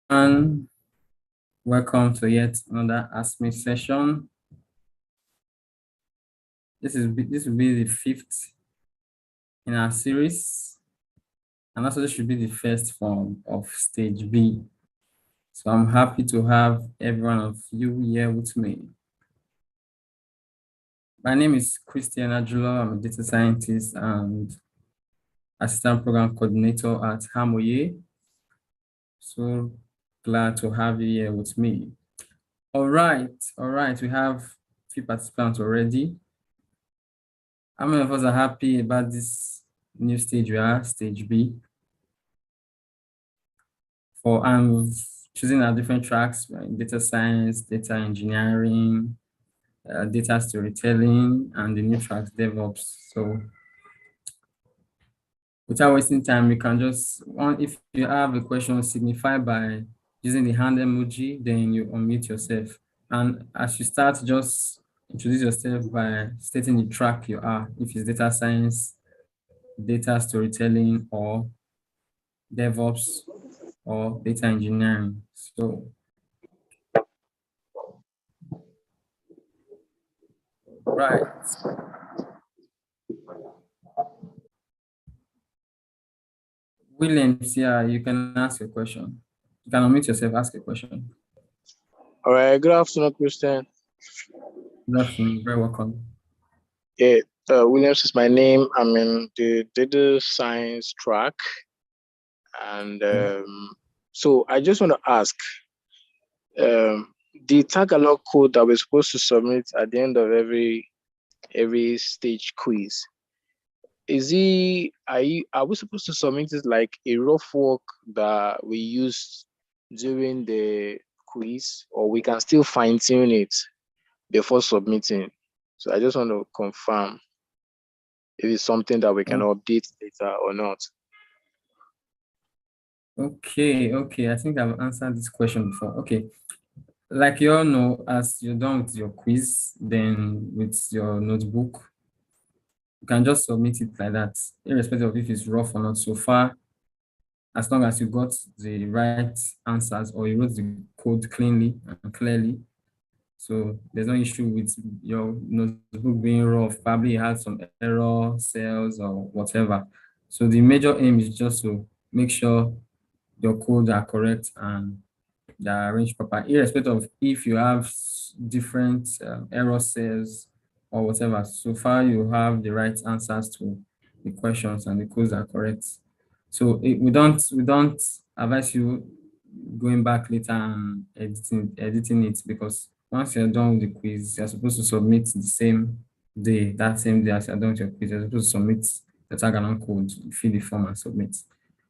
And welcome to yet another Ask Me session. This will be the fifth in our series, and also this should be the first form of stage B. So I'm happy to have every one of you here with me. My name is Christian Ajulo. I'm a data scientist and assistant program coordinator at Hamoye. So glad to have you here with me. All right. We have a few participants already. How many of us are happy about this new stage we are, stage B? I'm choosing our different tracks in data science, data engineering, data storytelling, and the new tracks DevOps. So without wasting time, you can just, if you have a question, signify by using the hand emoji, then you unmute yourself. And as you start, just introduce yourself by stating the track you are, if it's data science, data storytelling, or DevOps, or data engineering. So, right. Williams, yeah, you can ask a question. You can unmute yourself, ask a question. All right, good afternoon, Christian. Good afternoon, very welcome. Yeah, Williams is my name. I'm in the data science track. And so I just want to ask, the Tagalog code that we're supposed to submit at the end of every stage quiz, are we supposed to submit it like a rough work that we used during the quiz, or we can still fine-tune it before submitting? So I just want to confirm if it's something that we can update later or not. Okay. I think I've answered this question before. Okay. Like you all know, as you're done with your quiz, then with your notebook, you can just submit it like that, irrespective of if it's rough or not. So far, as long as you got the right answers or you wrote the code cleanly and clearly, so there's no issue with your notebook being rough. Probably it had some error cells or whatever. So the major aim is just to make sure your codes are correct and they are arranged properly, irrespective of if you have different error cells or whatever. So far, you have the right answers to the questions and the codes are correct. So we don't advise you going back later and editing it, because once you're done with the quiz, you're supposed to submit the same day, that same day as you're done with your quiz. You're supposed to submit the tag along code, fill the form and submit.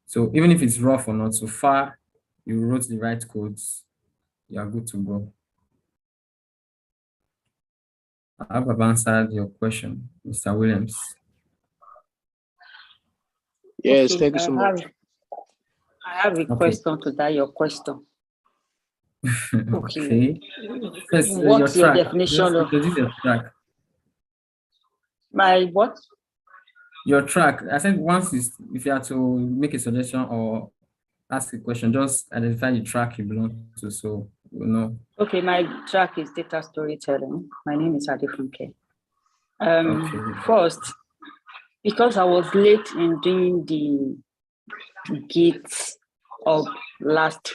So even if it's rough or not, so far you wrote the right codes, you are good to go. I hope I've answered your question, Mr. Williams. Yes, thank you so much. I have a question to that your question. Okay. First, what's your definition of your track? My what? Your track. I think once if you have to make a suggestion or ask a question, just identify the track you belong to, so we'll know. Okay, my track is data storytelling. My name is Adefunke. First, because I was late in doing the gates of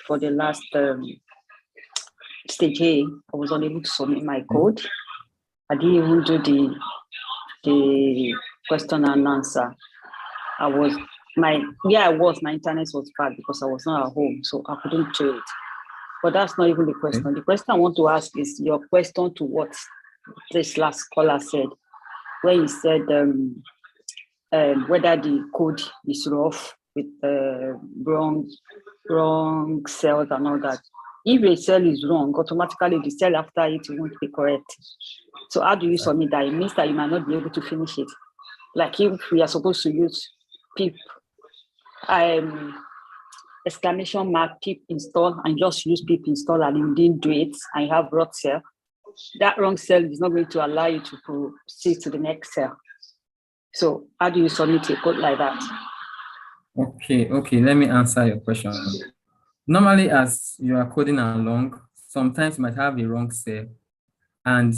for the last stage A, I was unable to submit my code. I didn't even do the question and answer. my internet was bad because I was not at home, so I couldn't do it. But that's not even the question. Okay. The question I want to ask is your question to what this last caller said, where he said whether the code is rough with wrong cells and all that. If a cell is wrong, automatically the cell after it won't be correct. So how do you submit that? It means that you might not be able to finish it. Like if we are supposed to use pip, exclamation mark pip install and just use pip install and you didn't do it and you have wrong cell, that wrong cell is not going to allow you to proceed to the next cell. So how do you submit a code like that? Okay, let me answer your question. Normally, as you are coding along, sometimes you might have a wrong cell, and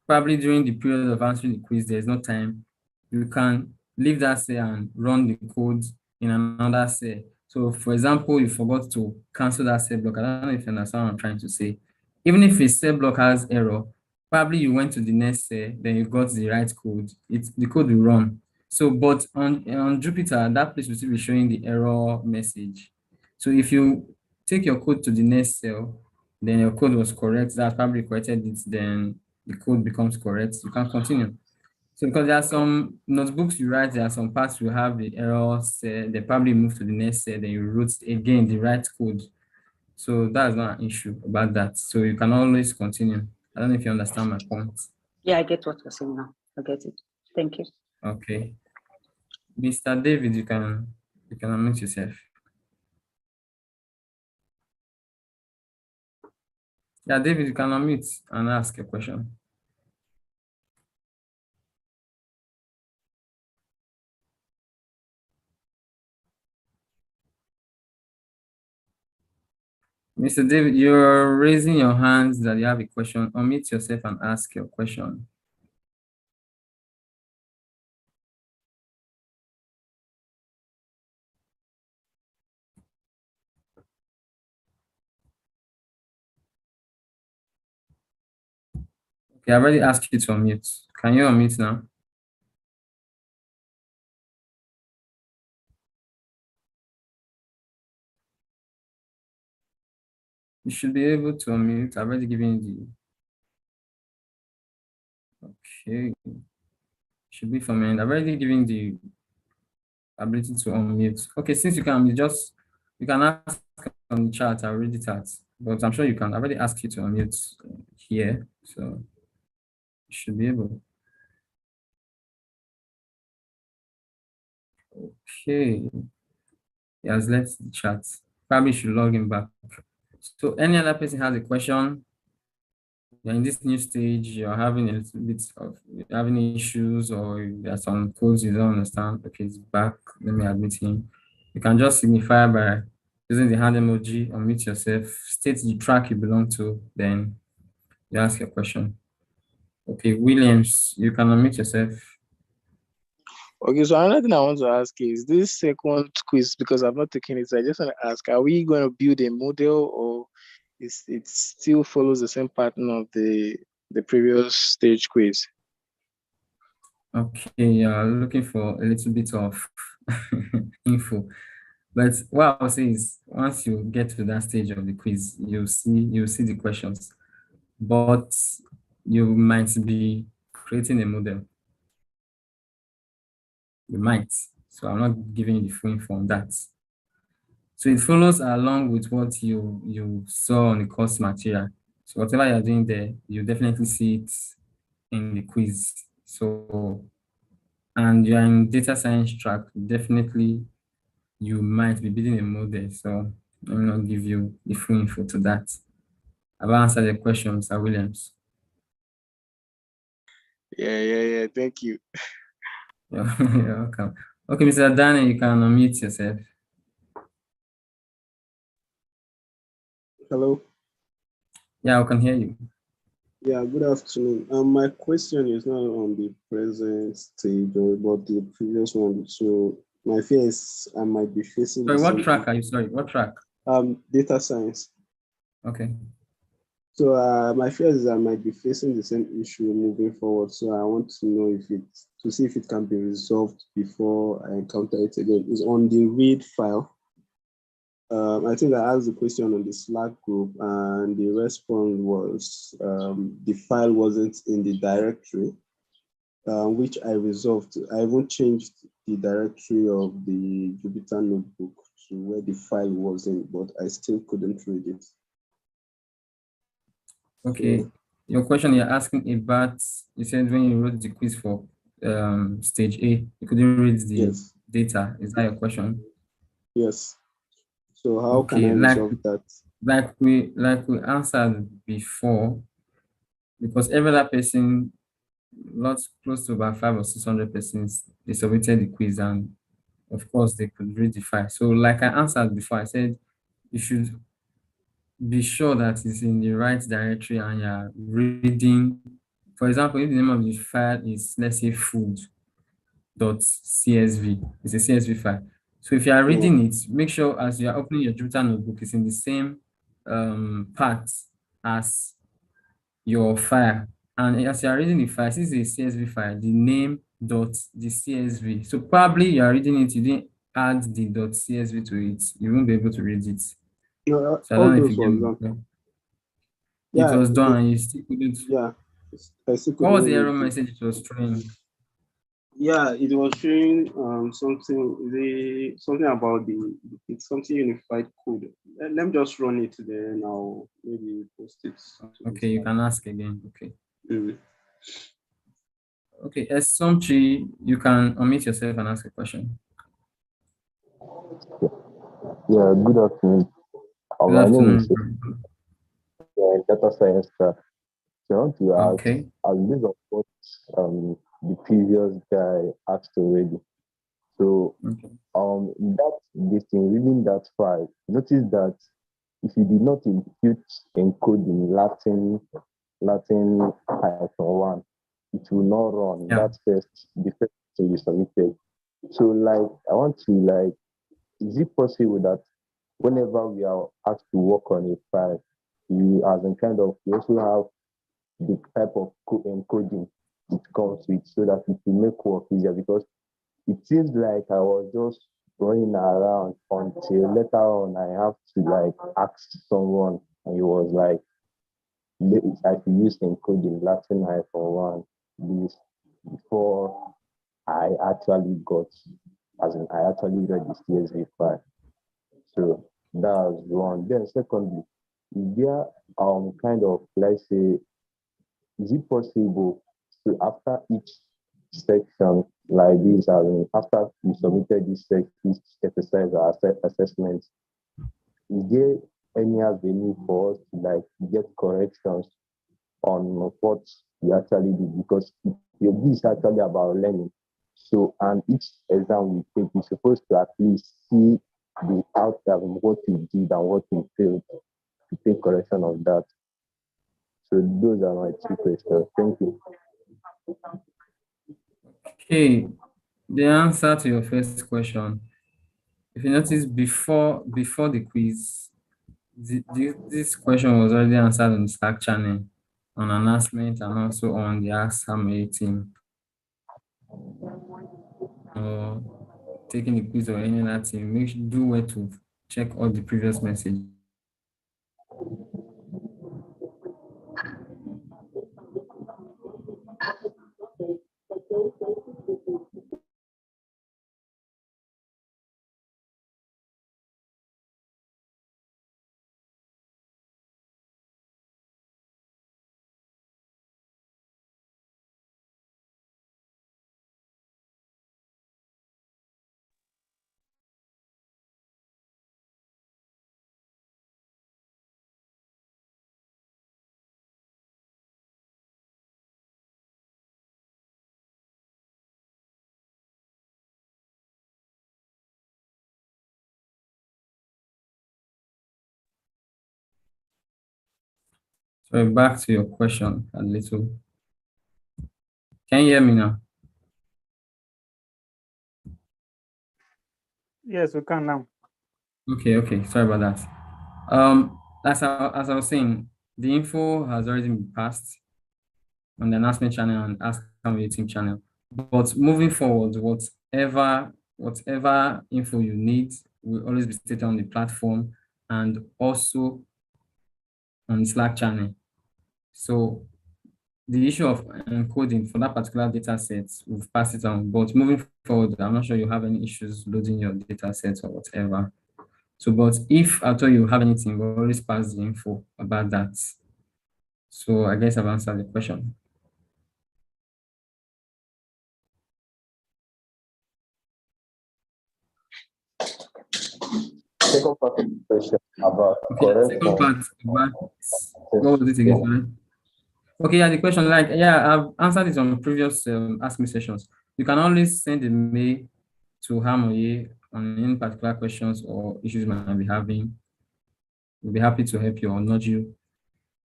probably during the period of answering the quiz, there's no time. You can leave that cell and run the code in another cell. So, for example, you forgot to cancel that cell block. I don't know if you understand what I'm trying to say. Even if a cell block has error, probably you went to the next cell, then you got the right code. The code will run. So, but on Jupyter, that place will still be showing the error message. So if you take your code to the next cell, then your code was correct, that probably corrected it, then the code becomes correct, you can continue. So because there are some notebooks you write, there are some parts you have the error set, they probably move to the next set, then you wrote again the right code. So that's not an issue about that. So you can always continue. I don't know if you understand my point. Yeah, I get what you're saying now. I get it. Thank you. Okay. Mr. David, you can unmute yourself. Yeah, David, you can unmute and ask a question. Mr. David, you're raising your hands that you have a question. Unmute yourself and ask your question. Okay, I already asked you to unmute. Can you unmute now? You should be able to unmute. I've already given you the. Okay. Should be from end. I've already given the ability to unmute. Okay, since you can, you can ask on the chat. I'll read it out. But I'm sure you can. I've already asked you to unmute here. So you should be able. Okay. He has left the chat. Probably should log in back. So any other person has a question, you're in this new stage, you're having a little bit of having issues, or there are some codes you don't understand. Okay, it's back. Let me admit him. You can just signify by using the hand emoji, unmute yourself, state the track you belong to, then you ask your question. Okay, Williams, you can unmute yourself. Okay, so another thing I want to ask is this second quiz, because I've not taken it, so I just want to ask, are we going to build a model, or it still follows the same pattern of the previous stage quiz? Okay, you're looking for a little bit of info. But what I'll say is once you get to that stage of the quiz, you'll see the questions. But you might be creating a model. You might. So I'm not giving you the full info on that. So it follows along with what you saw on the course material. So whatever you're doing there, you definitely see it in the quiz. So, and you're in data science track, definitely you might be building a model. So let me not give you the full info to that. I've answered the question, Mr. Williams. Yeah. Thank you. You're welcome. Okay, Mr. Danny, you can unmute yourself. Hello. Yeah, I can hear you. Yeah, good afternoon. My question is not on the present stage or about the previous one. So my fear is I might be facing Sorry, the what same track are you? Sorry, what track? data science. Okay. So my fear is I might be facing the same issue moving forward. So I want to know to see if it can be resolved before I encounter it again. It's on the read file. I think I asked the question on the Slack group, and the response was the file wasn't in the directory, which I resolved. I even changed the directory of the Jupyter notebook to where the file was in, but I still couldn't read it. Okay. So, Your question you're asking about, you said when you wrote the quiz for stage A, you couldn't read the yes, data. Is that your question? yes. So how can I Okay, resolve that? like we answered before, because every other person, lots close to about 500 or 600 persons, they submitted the quiz, and of course they could read the file. So like I answered before, I said you should be sure that it's in the right directory and you're reading. For example, if the name of the file is, let's say, food.csv, it's a CSV file. So if you are reading it, make sure as you are opening your Jupyter notebook, it's in the same path as your file. And as you are reading the file, since it's a CSV file, the name dot the CSV. So probably you are reading it, you didn't add the .csv to it, you won't be able to read it. Yeah, So I all don't know if those you get was me. done. It Yeah, was done and you still couldn't. yeah. I still What was couldn't the error read it. message it was throwing? Yeah, it was showing something about it's something unified code. Let me just run it then I'll maybe post it. Okay, you can ask again. Okay. Mm. Okay, Sumchi, you can unmute yourself and ask a question. Yeah, good afternoon. Good My name is afternoon. data science staff. So I want to ask, Okay. as based on what the previous guy asked already. So Okay. that this thing reading that file, notice that if you did not impute encode in Latin -1, it will not run. Yeah. That's the first thing you submitted. So like I want to like, is it possible that whenever we are asked to work on a file, we also have the type of encoding it comes with so that it will make work easier, because it seems like I was just running around until later on I have to like ask someone, and he was like, I should use encoding Latin -1 this before I actually read the CSV file. So that's one. Then secondly, is there kind of, let's say, is it possible to after each section like this, after you submitted this exercise or assessment, is there any avenue for us to like get corrections on what you actually did? Because this is actually about learning. So, and each exam we take, we're supposed to at least see the outcome, what we did and what we failed, to take correction of that. So those are my two questions. Thank you. Okay. The answer to your first question, if you notice before the quiz, this question was already answered on the Slack channel, on announcement, and also on the Ask Summer team. Or taking the quiz or any other thing, do well to check all the previous messages. So back to your question a little. Can you hear me now? Yes, we can now. Okay. Sorry about that. As I was saying, the info has already been passed on the announcement channel and Ask Our Team channel. But moving forward, whatever info you need will always be stated on the platform and also on the Slack channel. So the issue of encoding for that particular data set, we've passed it on. But moving forward, I'm not sure you have any issues loading your data sets or whatever. So, but if at all you have anything, we'll always pass the info about that. So I guess I've answered the question. Second part of the question about Okay, second part about what was it again? Sorry? Okay, yeah, the question, I've answered it on previous Ask Me sessions. You can always send a mail to Hamoye on any particular questions or issues you might be having. we'll be happy to help you or nudge you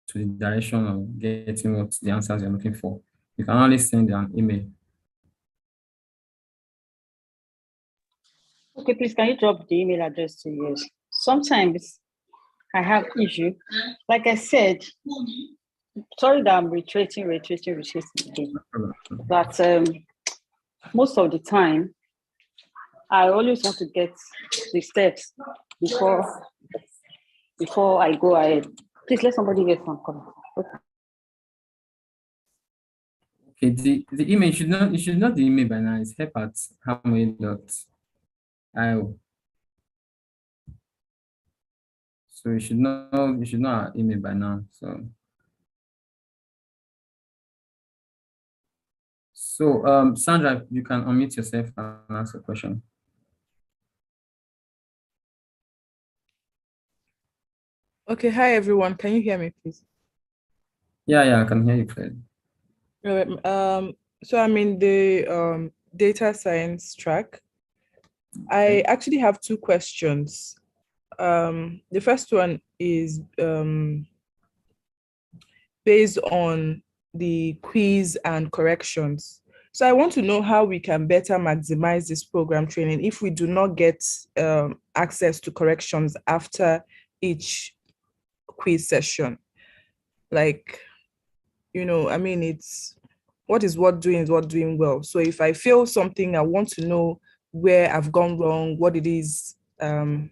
to the direction of getting what the answers you're looking for. You can only send an email. Okay, please, can you drop the email address to use? Sometimes I have issue. Like I said, sorry that I'm retreating again. But most of the time, I always want to get the steps before I go ahead. Please let somebody get some comment. Okay, the email you should know the email by now. It's help@harmony.io. So you should know our email by now. So Sandra, you can unmute yourself and ask a question. Okay, hi everyone. Can you hear me, please? Yeah, I can hear you clearly. So I'm in the data science track. I actually have two questions. The first one is based on the quiz and corrections. So I want to know how we can better maximize this program training if we do not get access to corrections after each quiz session. Like, I mean, it's what is what doing well. So if I fail something, I want to know where I've gone wrong, what it is I'm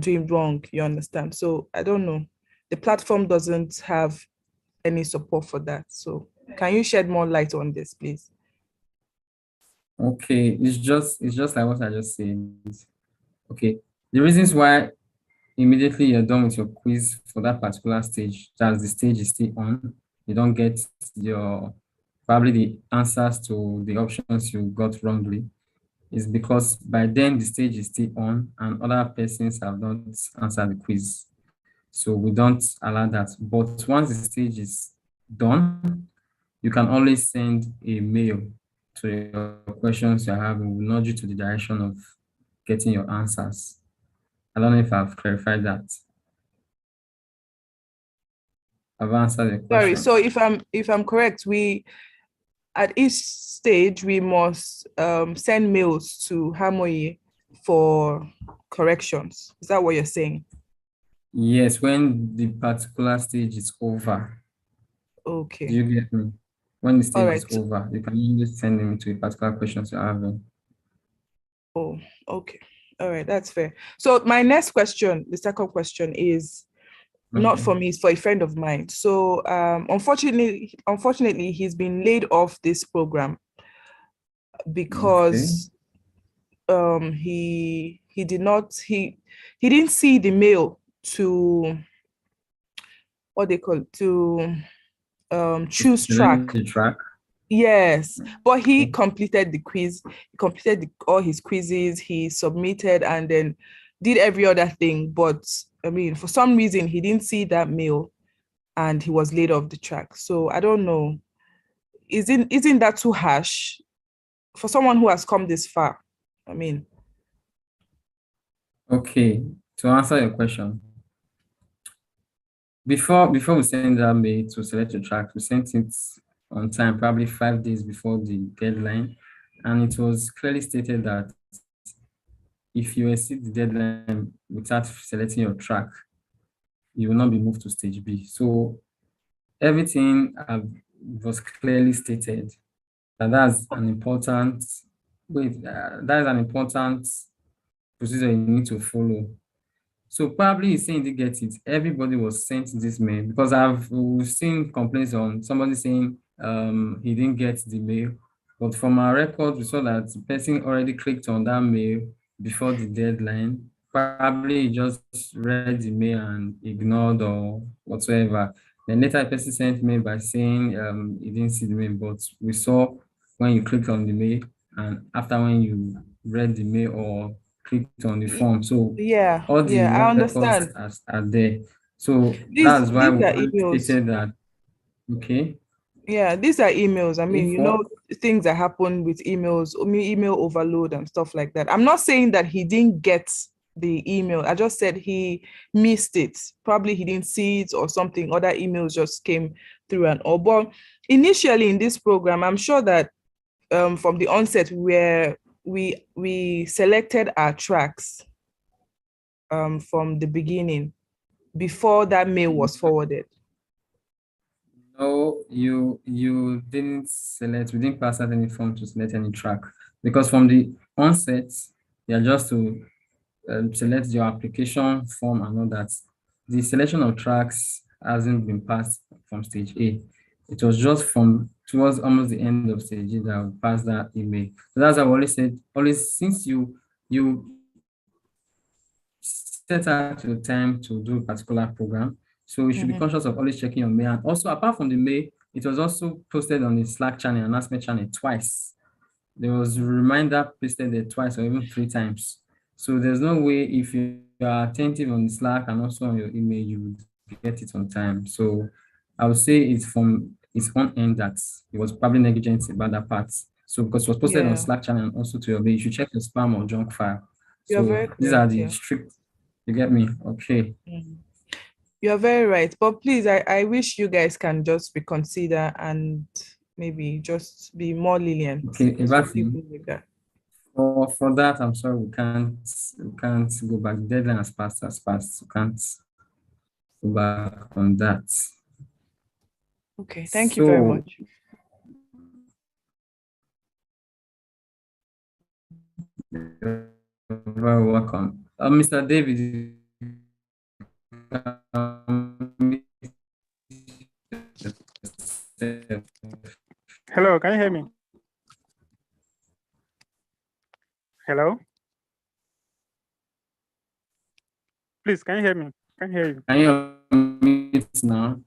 doing wrong, you understand? So I don't know. The platform doesn't have any support for that. So can you shed more light on this, please? Okay, it's just like what I just said. Okay, the reasons why immediately you're done with your quiz for that particular stage, that's the stage is still on, you don't get probably the answers to the options you got wrongly, is because by then the stage is still on and other persons have not answered the quiz. So we don't allow that. But once the stage is done, you can always send a mail to your questions you're having. We'll nudge you to the direction of getting your answers. I don't know if I've clarified that. I've answered the question. Sorry, so if I'm correct, we at each stage we must send mails to Harmony for corrections. Is that what you're saying? Yes, when the particular stage is over. Okay. Do you get me? When the stage right. is over, you can just send them to a particular questions you're having. Oh, okay. All right, that's fair. So my next question, the second question is not for me, it's for a friend of mine. So unfortunately, he's been laid off this program because he didn't see the mail to what they call to choose track. The track. Yes, but he completed the quiz. He completed all his quizzes. He submitted and then did every other thing. But I mean, for some reason, he didn't see that mail, and he was laid off the track. So I don't know. Isn't that too harsh for someone who has come this far? I mean. Okay, to answer your question, before we send that mail to select your track, we sent it on time, probably 5 days before the deadline, and it was clearly stated that if you exceed the deadline without selecting your track, you will not be moved to stage B. So everything was clearly stated. That's an important procedure you need to follow. So probably he's saying he didn't get it. Everybody was sent this mail because we've seen complaints on somebody saying he didn't get the mail. But from our record, we saw that the person already clicked on that mail before the deadline. Probably he just read the mail and ignored or whatsoever. Then later the person sent mail by saying he didn't see the mail, but we saw when you clicked on the mail and after when you read the mail or clicked on the form. So all the I understand. are there. So that's why we stated that. Okay. Yeah, these are emails. I mean, things that happen with emails, email overload and stuff like that. I'm not saying that he didn't get the email. I just said he missed it. Probably he didn't see it or something. Other emails just came through and all. But initially in this program, I'm sure that from the onset where we selected our tracks from the beginning before that mail was forwarded. No, you didn't select, we didn't pass out any form to select any track, because from the onset, you are just to select your application form and all that. The selection of tracks hasn't been passed from stage A. It was just from towards almost the end of stage A that we passed that email. So that's why I always said, always, since you set out your time to do a particular program, so you should be conscious of always checking your mail. And also, apart from the mail, it was also posted on the Slack channel, announcement channel, twice. There was a reminder pasted there twice or even 3 times. So there's no way, if you are attentive on the Slack and also on your email, you would get it on time. So I would say it's from its own end that it was probably negligent about that part. So because it was posted on Slack channel and also to your mail, you should check your spam or junk file. You're So very correct, these are the strict, you get me? Okay. You're very right. But please, I wish you guys can just reconsider and maybe just be more lenient. Okay, like that. For that, I'm sorry, we can't go back. The deadline has passed. We can't go back on that. Okay, thank you very much. You're very welcome. Mr. David. Hello, can you hear me? Hello? Please, can you hear me? Can you hear you? Can you unmute now?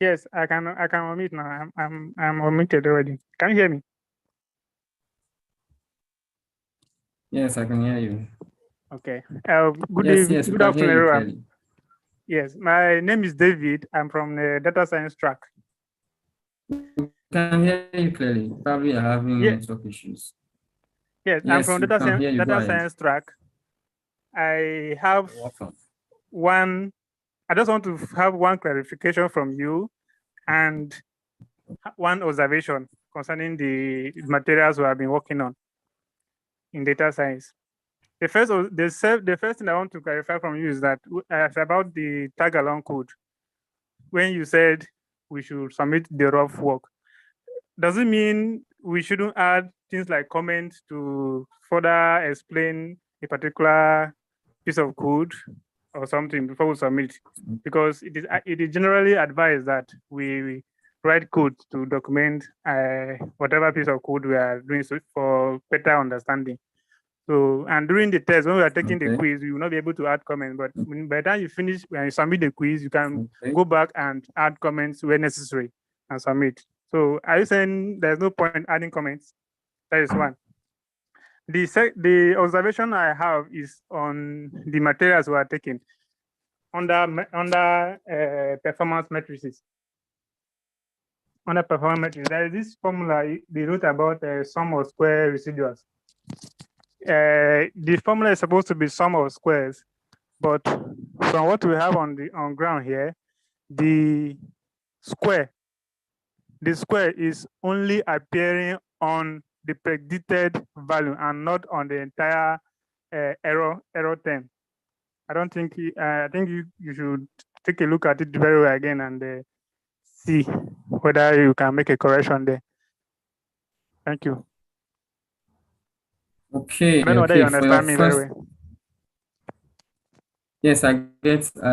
Yes, I can unmute now. I'm unmuted already. Can you hear me? Yes, I can hear you. Okay. Good Yes, evening. we Good can afternoon, hear you everyone. clearly. Yes, my name is David. I'm from the data science track. We can hear you clearly. Probably you're having network issues. Yes, I'm from we data can hear you. Go ahead. science track. I have Welcome. I just want to have one clarification from you and one observation concerning the materials we have been working on in data science. The first thing I want to clarify from you is that it's about the tag along code. When you said we should submit the rough work, does it mean we shouldn't add things like comments to further explain a particular piece of code or something before we submit? Because it is generally advised that we write code to document whatever piece of code we are doing for better understanding. So, and during the test, when we are taking the quiz, we will not be able to add comments. But by the time you finish, when you submit the quiz, you can go back and add comments where necessary and submit. So, are you saying there's no point adding comments? That is one. The observation I have is on the materials we are taking under performance matrices. Under performance matrices, there is this formula they wrote about sum of square residuals. The formula is supposed to be sum of squares, but from what we have on ground here, the square is only appearing on the predicted value and not on the entire error term. I don't think I think you should take a look at it very well again and see whether you can make a correction there. Thank you. Okay. I don't know whether you understand me very well. Yes, I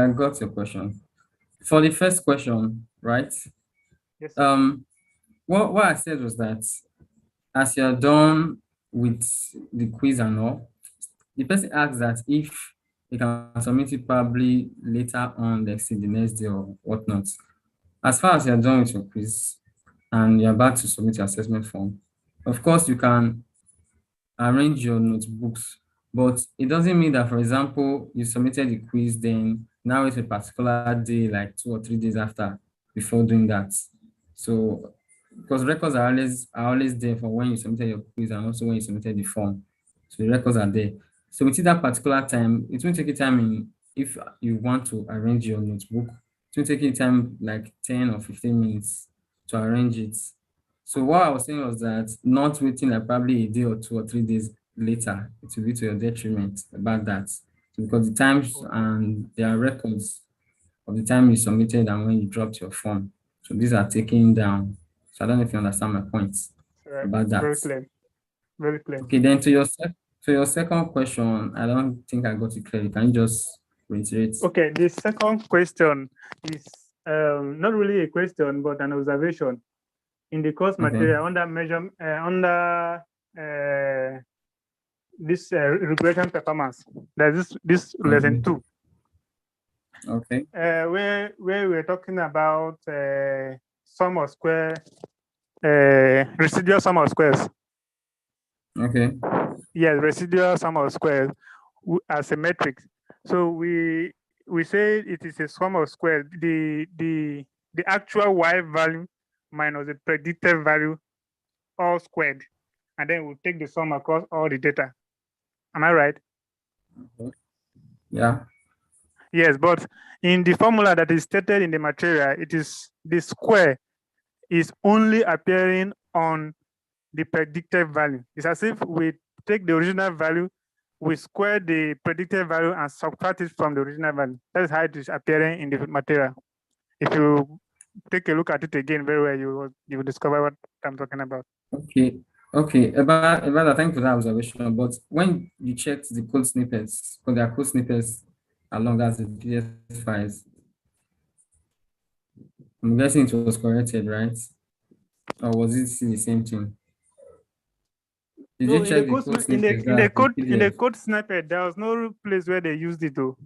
got your question. For the first question, right? Yes. What I said was that as you're done with the quiz and all, the person asks that if they can submit it probably later on, let's say the next day or whatnot. As far as you're done with your quiz and you're about to submit your assessment form, of course you can arrange your notebooks, but it doesn't mean that, for example, you submitted the quiz, then now it's a particular day, like 2 or 3 days after, before doing that. So, because records are always there for when you submitted your quiz and also when you submitted the form. So the records are there. So within that particular time, it won't take you time in if you want to arrange your notebook. It will take you time like 10 or 15 minutes to arrange it. So what I was saying was that not waiting like probably a day or 2 or 3 days later, it will be to your detriment about that. Because the times and there are records of the time you submitted and when you dropped your form. So these are taken down. So I don't know if you understand my points about that. Very clear. Very clear. Okay, then to your second question, I don't think I got it clearly. Can you just reiterate? Okay, the second question is not really a question, but an observation. In the course material under this regression performance, there's this lesson 2. Okay. Where we're talking about sum of square, residual sum of squares. Okay. Yes, residual sum of squares as a metric. So we say it is a sum of squares. The actual y value minus the predicted value all squared, and then we'll take the sum across all the data. Am I right? Okay. Yeah. Yes, but in the formula that is stated in the material, it is the square is only appearing on the predicted value. It's as if we take the original value, we square the predicted value and subtract it from the original value. That is how it is appearing in the material. If you take a look at it again very well, you will discover what I'm talking about. Okay. Okay. About that, thank you for that observation. But when you checked the code snippets, because there are code snippets along as the PDF files, I'm guessing it was corrected, right? Or was it still the same thing? Did you check the code snippets? In the code snippet, there was no place where they used it though.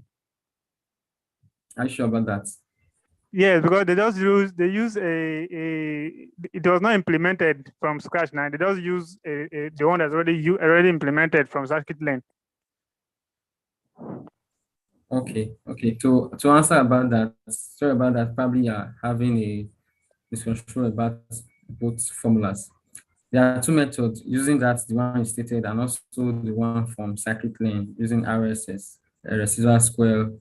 Are you sure about that? Yes, because they use it was not implemented from scratch now. They just use the one that's already implemented from scikit-learn. Okay. To answer about that, sorry about that. Probably you are having a misconstrue about both formulas. There are two methods using that, the one you stated, and also the one from scikit-learn using RSS, a residual square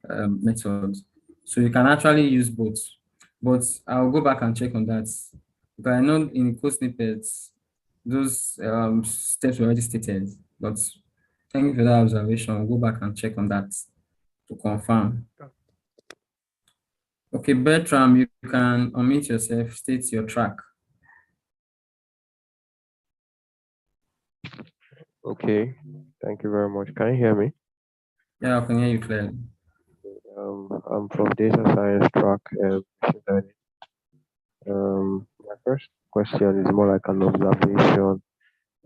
method. So you can actually use both, but I'll go back and check on that because I know in code snippets those steps were already stated. But thank you for that observation. I'll go back and check on that to confirm. Okay, Bertram, you can unmute yourself, state your track. Okay, thank you very much. Can you hear me? Yeah, I can hear you clearly. I'm from data science track and machine learning. My first question is more like an observation.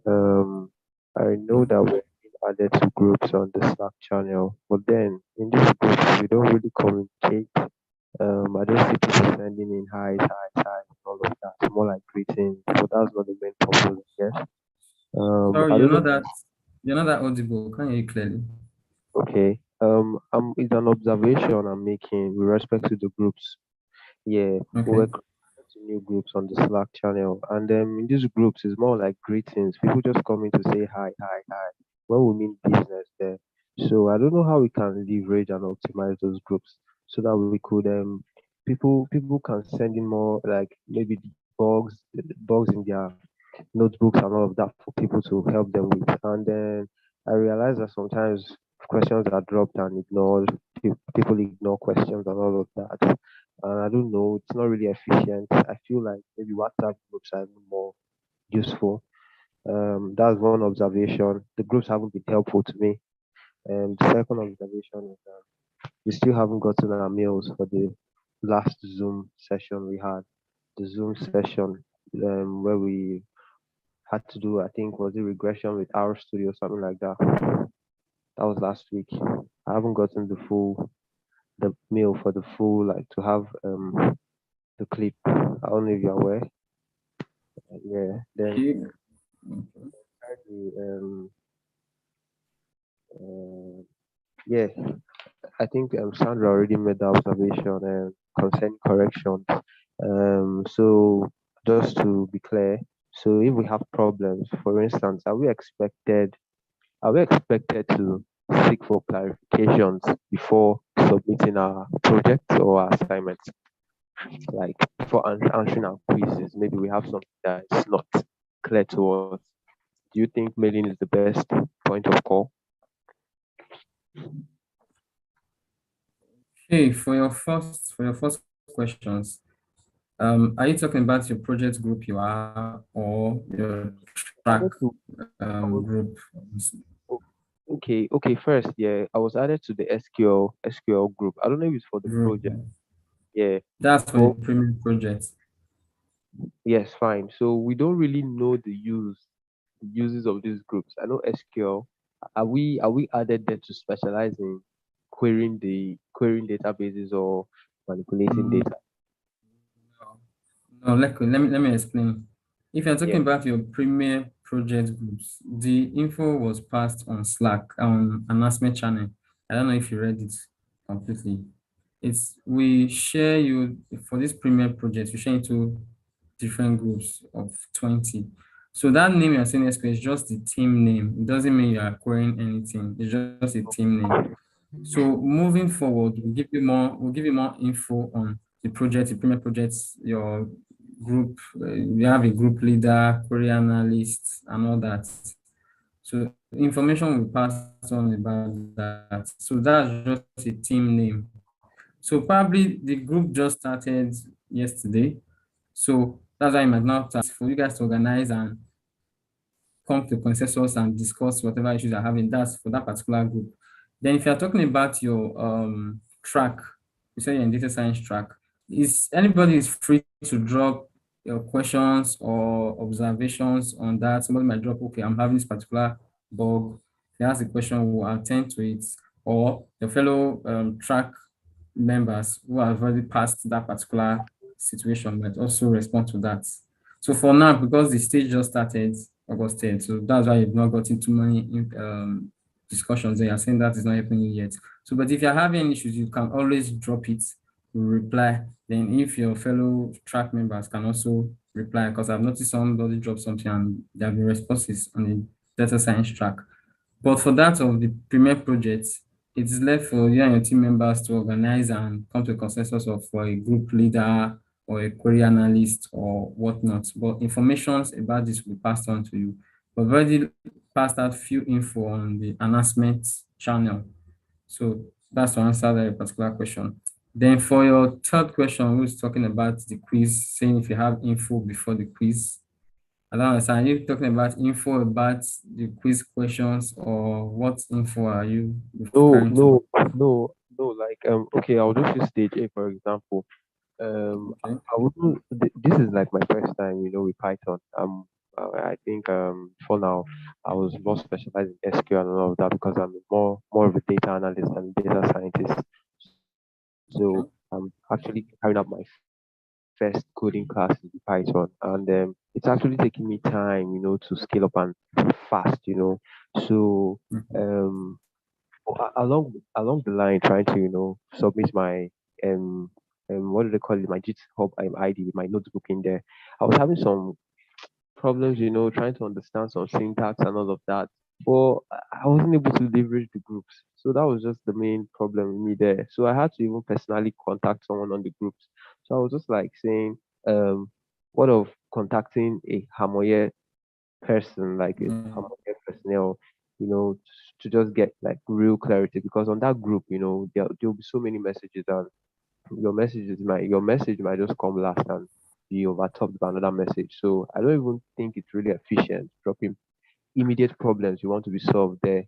I know that we're being added to groups on the Slack channel, but then in these groups we don't really communicate. I don't see people sending in hi, and all of that. It's more like greetings, but that's not the main purpose, I guess. Sorry, I you're don't not know. that audible. Can you hear you clearly? Okay. It's an observation I'm making with respect to the groups. Yeah, we Okay. were creating new groups on the Slack channel, and in these groups, it's more like greetings. People just come in to say hi, hi, hi when we mean business there. So I don't know how we can leverage and optimize those groups so that we could people can send in more like maybe bugs in their notebooks and all of that for people to help them with. And then I realized that sometimes questions are dropped and ignored. People ignore questions and all of that. And I don't know, it's not really efficient. I feel like maybe WhatsApp groups are even more useful. That's one observation. The groups haven't been helpful to me. And the second observation is we still haven't gotten our meals for the last Zoom session we had. The Zoom session where we had to do, I think, was it regression with our studio, something like that. That was last week. I haven't gotten the mail for the full, like to have the clip. I don't know if you're aware. Yeah. Then Okay. thirdly, yeah, I think Sandra already made the observation concerning corrections. So just to be clear, so if we have problems, for instance, are we expected are we expected to seek for clarifications before submitting our projects or our assignments? Like before answering our quizzes, maybe we have something that is not clear to us. Do you think mailing is the best point of call? Okay, for your first questions, are you talking about your project group you are or your track Added to, I was, group? o- okay. First, yeah, I was added to the SQL group. I don't know if it's for the Group. project. Yeah, That's for the but premium project. yes, fine. So we don't really know the uses of these groups. I know SQL. Are we added there to specialize in querying databases or manipulating Mm, data? no, let me explain. If you're Yeah. talking about your premier project groups, the info was passed on Slack on announcement channel. I don't know if you read it completely. It's we share you for this premier project, we share into different groups of 20. So that name you're saying SQL is just the team name. It doesn't mean you are acquiring anything. It's just a team name. So moving forward, we'll give you more info on the premier projects, your group, you have a group leader, query analyst, and all that. So information will pass on about that. So that's just a team name. So probably the group just started yesterday. So that's why I might not ask for you guys to organize and come to consensus and discuss whatever issues you're having. That's for that particular group. Then if you're talking about your track, you say you're in data science track, is anybody is free to drop your questions or observations on that. Somebody might drop, okay, I'm having this particular bug. If you ask a question, we'll attend to it. Or your fellow track members who have already passed that particular situation might also respond to that. So for now, because the stage just started August 10th, so that's why you've not gotten too many discussions there. You're saying that is not happening yet. So, but if you're having issues, you can always drop it, reply. Then if your fellow track members can also reply, because I've noticed somebody dropped something and there have been responses on the data science track. But for that of the premier project, it is left for you and your team members to organize and come to a consensus of for a group leader or a query analyst or whatnot. But information about this will be passed on to you. We've already passed out few info on the announcement channel. So that's to answer that particular question. Then for your third question, who's talking about the quiz, saying if you have info before the quiz, I don't understand. Are you talking about info about the quiz questions or what info are you No, referring to? no, no. Like okay, I'll just use stage A for example. Okay. I wouldn't. This is like my first time, with Python. I think for now I was more specialized in SQL and all of that because I'm more of a data analyst and data scientist. Okay. So I'm actually carrying out my first coding class in Python, and it's actually taking me time, to scale up and fast. So Mhm. um, along the line, trying to submit my um what do they call it, my GitHub ID with my notebook in there. I was having some problems, trying to understand some syntax and all of that. But I wasn't able to leverage the groups. So that was just the main problem with me there. So I had to even personally contact someone on the groups. So I was just like saying, what of contacting a Hamoye person, like a Mm, Hamoye personnel, to just get like real clarity because on that group, there'll be so many messages and your message might just come last and be overtopped by another message. So I don't even think it's really efficient dropping immediate problems you want to be solved there.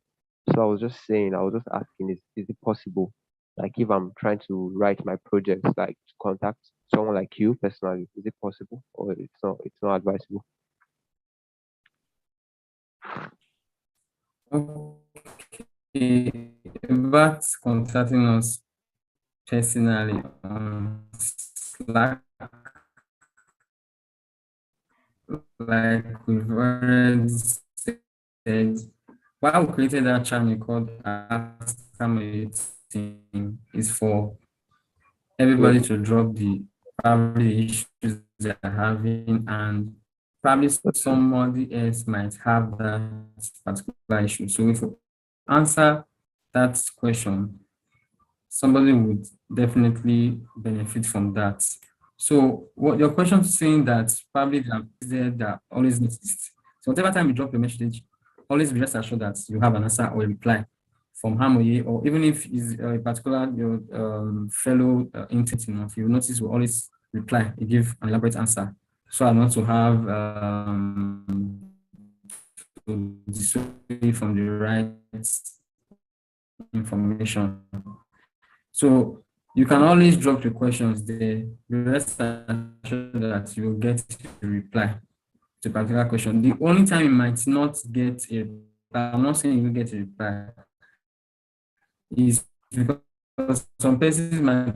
So I was just asking, is it possible? Like if I'm trying to write my projects, like to contact someone like you personally, is it possible or it's not advisable? okay. About contacting us personally on Slack, like we've already said, why we created that channel called Ask Summer' Team is for Yeah. everybody to drop the probably issues they're having and probably somebody else might have that particular issue. So if you answer that question, somebody would definitely benefit from that. So what your question is saying that probably there that always exist. So whatever time you drop your message, always be rest assured that you have an answer or a reply from Harmony, or even if is a particular your fellow intern, if you notice, will always reply, you give an elaborate answer, so as not to have to dissuade from the right information. So you can always drop the questions there. The rest assured that you will get a reply to a particular question. The only time you might not get a reply, I'm not saying you will get a reply, is because some persons might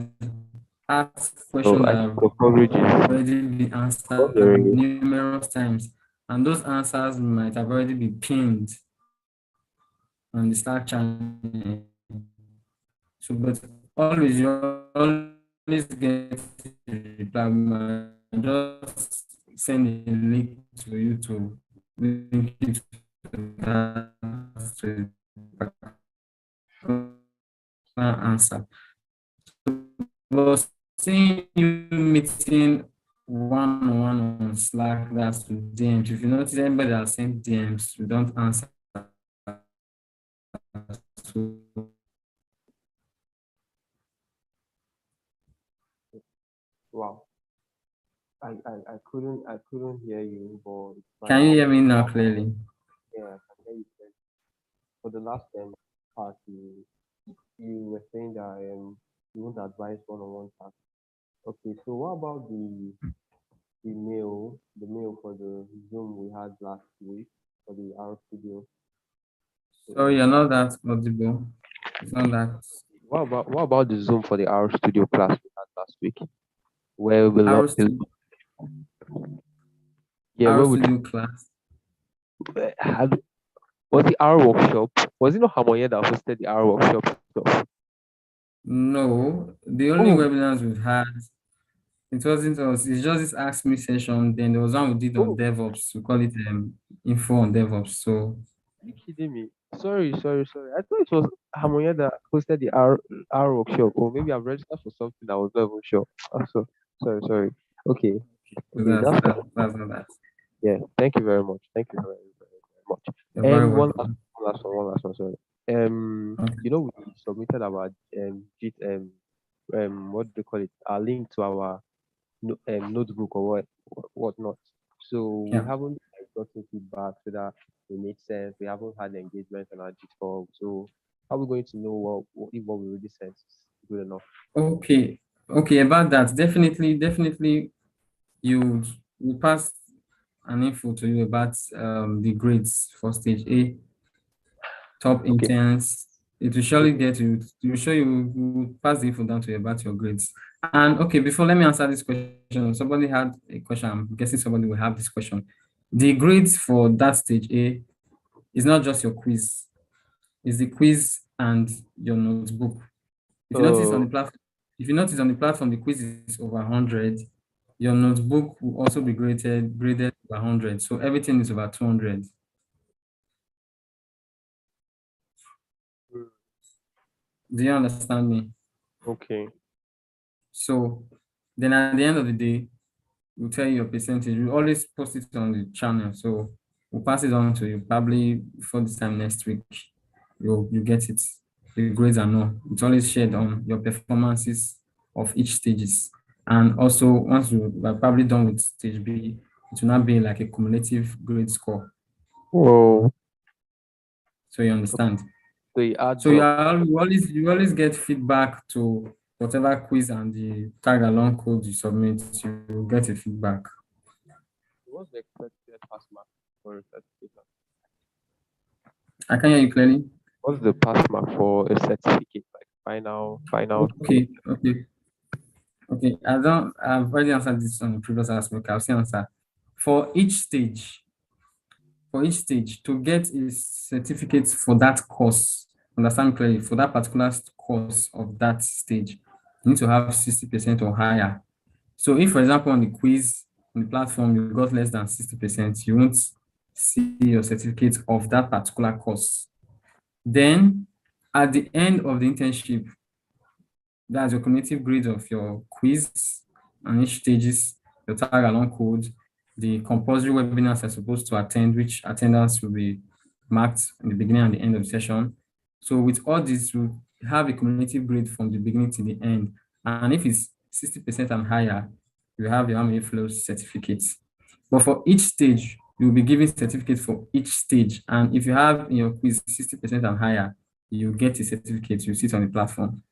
ask questions that have already been answered numerous times, and those answers might have already been pinned on the Slack channel. So, but always, you always get a reply. We might just send a link to you to link it to that answer. But seeing you meeting one-on-one on Slack, that's to DMs. If you notice anybody that sent DMs, you don't answer. So, Wow. I couldn't hear you, but can you hear me now clearly? Yeah, I can hear you clearly. For the last part, you were saying that you won't advise one-on-one tasks. Okay, so what about the mail for the Zoom we had last week for the R Studio? Sorry, you're not that audible. It's not that. What about the Zoom for the R Studio class we had last week? Where we R learned Studio, yeah, R where we Studio class. had was the R workshop? Was it not Harmonia that hosted the R workshop stuff? No, the only Oh, webinars we've had, it wasn't us. It's just this Ask Me session. Then there was one we did on oh, DevOps. We call it info on DevOps. So are you kidding me? Sorry. I thought it was Harmonia that hosted the R workshop, or maybe I've registered for something I was not even sure. Also, sorry. Okay, that's that's fine. that's not that. Yeah, thank you very much. Thank you very much. You're very And welcome. one last one, sorry. Okay. We submitted our Git what do they call it? A link to our notebook or whatnot. So we Yeah. haven't gotten feedback whether it made sense. We haven't had engagement on our GitHub. So how are we going to know if what we really sent is good enough? Okay. About that, definitely, you pass an info to you about the grades for stage A, top Okay. interns. It will surely get you. It will show you. Will pass the info down to you about your grades. And okay, before let me answer this question. Somebody had a question. I'm guessing somebody will have this question. The grades for that stage A is not just your quiz. It's the quiz and your notebook. If you notice on the platform, the quiz is over 100. Your notebook will also be graded over 100. So everything is over 200. Do you understand me? Okay. So then at the end of the day, we'll tell you your percentage. We always post it on the channel. So we'll pass it on to you probably before this time next week. You get it. The grades are known. It's always shared on your performances of each stages. And also once we are probably done with stage B, it will not be like a cumulative grade score. Whoa. So you understand. So you add So you always get feedback to whatever quiz and the tag along code you submit, you will get a feedback. What's the expected pass mark for a certificate? I can hear you clearly. What's the pass mark for a certificate? Like final. Okay. I've already answered this on the previous aspect. I'll still answer. For each stage, to get a certificate for that course, understand clearly, for that particular course of that stage, you need to have 60% or higher. So if, for example, on the quiz, on the platform, you got less than 60%, you won't see your certificate of that particular course. Then at the end of the internship, that's your cumulative grade of your quiz and each stages, your tag along code, the compulsory webinars are supposed to attend, which attendance will be marked in the beginning and the end of the session. So with all this, you have a cumulative grade from the beginning to the end. And if it's 60% and higher, you have your Harmony Flows certificates. But for each stage, you'll be given certificates for each stage. And if you have in your quiz 60% and higher, you get a certificate, you sit on the platform.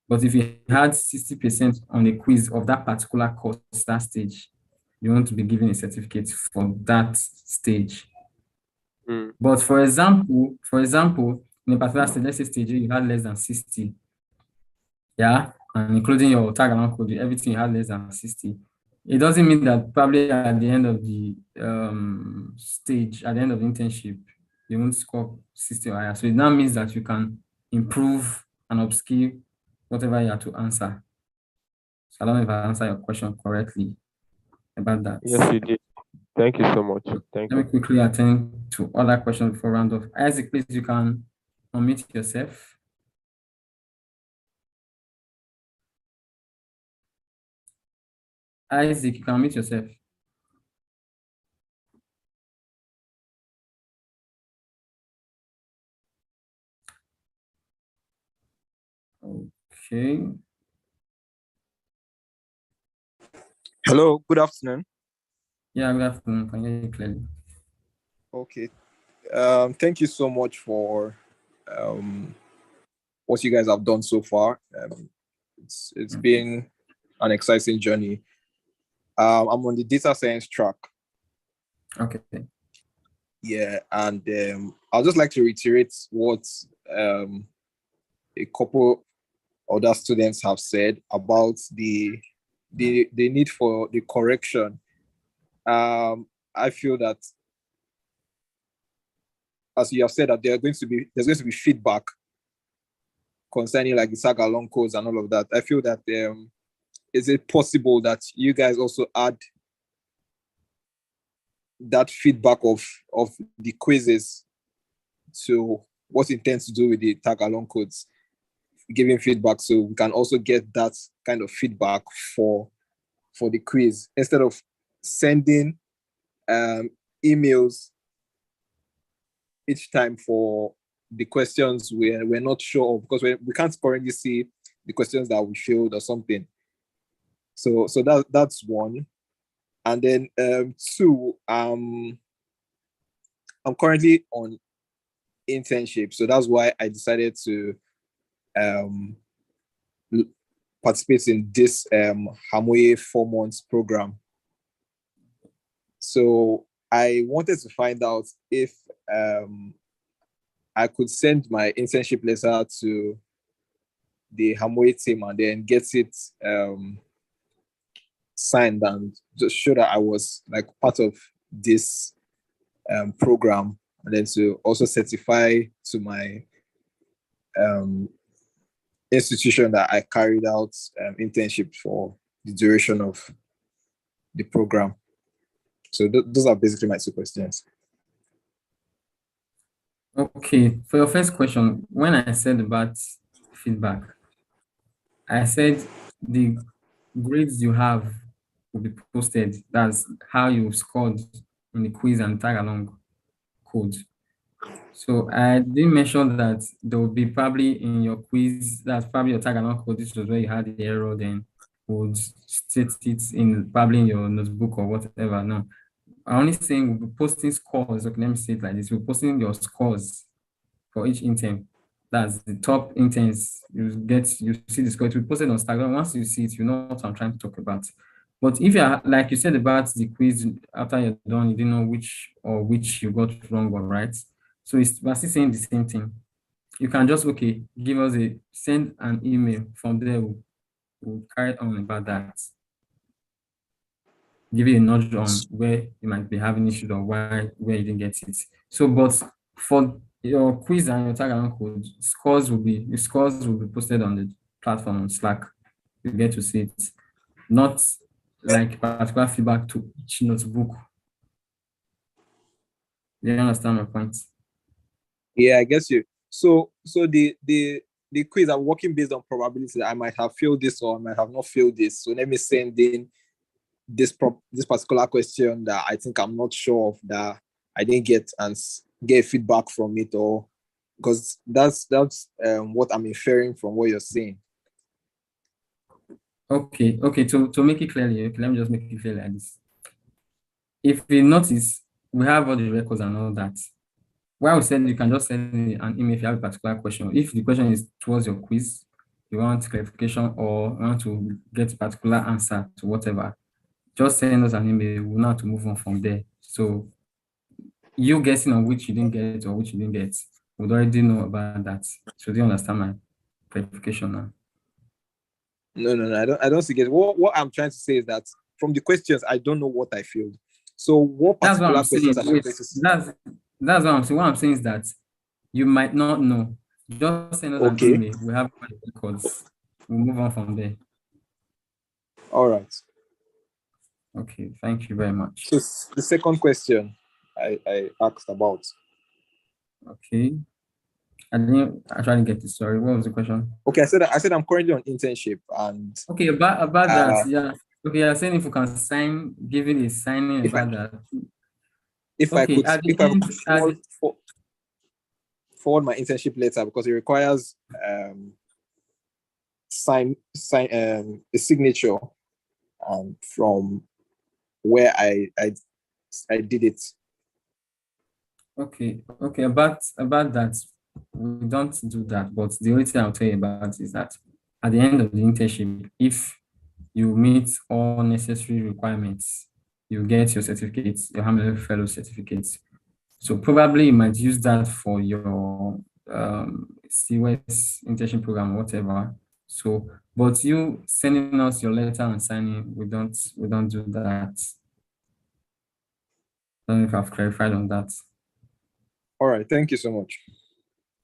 But if you had 60% on a quiz of that particular course, that stage, you want to be given a certificate for that stage. But for example, in a particular stage, let's say stage A, you had less than 60. Yeah, and including your tag along code, everything you had less than 60. It doesn't mean that probably at the end of the stage, at the end of the internship, you won't score 60 or higher. So it now means that you can improve and upskill whatever you have to answer. So I don't know if I answered your question correctly about that. Yes, you did. Thank you so much. Thank Let me you. quickly attend to other questions before round off. Isaac, please, you can unmute yourself. Isaac, you can unmute yourself. Okay. Hello, good afternoon. Yeah, good afternoon. Can you hear you clearly? Okay. Thank you so much for what you guys have done so far. It's been an exciting journey. I'm on the data science track. Okay. Yeah, and I'd just like to reiterate what a couple other students have said about the need for the correction. I feel that, as you have said, that there's going to be feedback concerning like the saga long codes and all of that. I feel that is it possible that you guys also add that feedback of the quizzes to what it intends to do with the tag along codes, giving feedback, so we can also get that kind of feedback for the quiz instead of sending emails each time for the questions we're not sure of, because we can't currently see the questions that we failed or something. So that's one. And then two, I'm currently on internship, so that's why I decided to participate in this Hamoye 4 months program. So I wanted to find out if I could send my internship letter to the Hamoye team and then get it signed and just show that I was like part of this program, and then to also certify to my institution that I carried out internship for the duration of the program. So those are basically my two questions. Okay, for your first question, when I said about feedback, I said the grades you have will be posted. That's how you scored in the quiz and tag along code. So I didn't mention that there will be probably in your quiz, that's probably your tag along code, this was where you had the error, then would state it in probably in your notebook or whatever. No, I'm only saying we'll be posting scores. Okay, let me say it like this. We're posting your scores for each intern. That's the top interns. You see the score. It will be posted on Instagram. Once you see it, you know what I'm trying to talk about. But if you're, like you said about the quiz, after you're done, you didn't know which you got wrong or right. So we're still saying the same thing. You can just, okay, send an email. From there, we'll carry on about that. Give you a nudge on where you might be having issues or where you didn't get it. So, but for your quiz and your tag along code, the scores will be posted on the platform on Slack. You get to see it. Not like particular feedback to each notebook. Do you understand my point? Yeah, I guess you. So the quiz, I'm working based on probability. I might have failed this or I might have not failed this. So let me send in this particular question that I think I'm not sure of, that I didn't get, and get feedback from it, or because that's what I'm inferring from what you're saying. Okay. To make it clearly, okay, let me just make it clear like this. If you notice, we have all the records and all that. Why we said you can just send an email if you have a particular question. If the question is towards your quiz, you want clarification or want to get a particular answer to whatever, just send us an email. We'll know how to move on from there. So you guessing on which you didn't get or which you didn't get, would already know about that. So do you understand my clarification now? No, I don't see it. What I'm trying to say is that from the questions, I don't know what I failed. So what That's what particular I'm saying. questions am I Wait, going to see? that's what I'm saying. What I'm saying is that you might not know. Just send us an Okay. email. We have the records. We'll move on from there. All right. Okay, thank you very much. So the second question I asked about. Okay. I didn't actually get it. Sorry. What was the question? Okay, I said I'm currently on internship, and Okay, about that, yeah. Okay, you're saying if you can sign, giving a signing about that. if Okay, I could at the if I end, could forward my internship letter, because it requires sign a signature from where I did it. okay, about that, we don't do that. But the only thing I'll tell you about is that at the end of the internship, if you meet all necessary requirements, you get your certificates, your Hamilton Fellow certificates. So probably you might use that for your CWES internship program, whatever. So, but you sending us your letter and signing, we don't do that. I don't know if I've clarified on that. All right, thank you so much.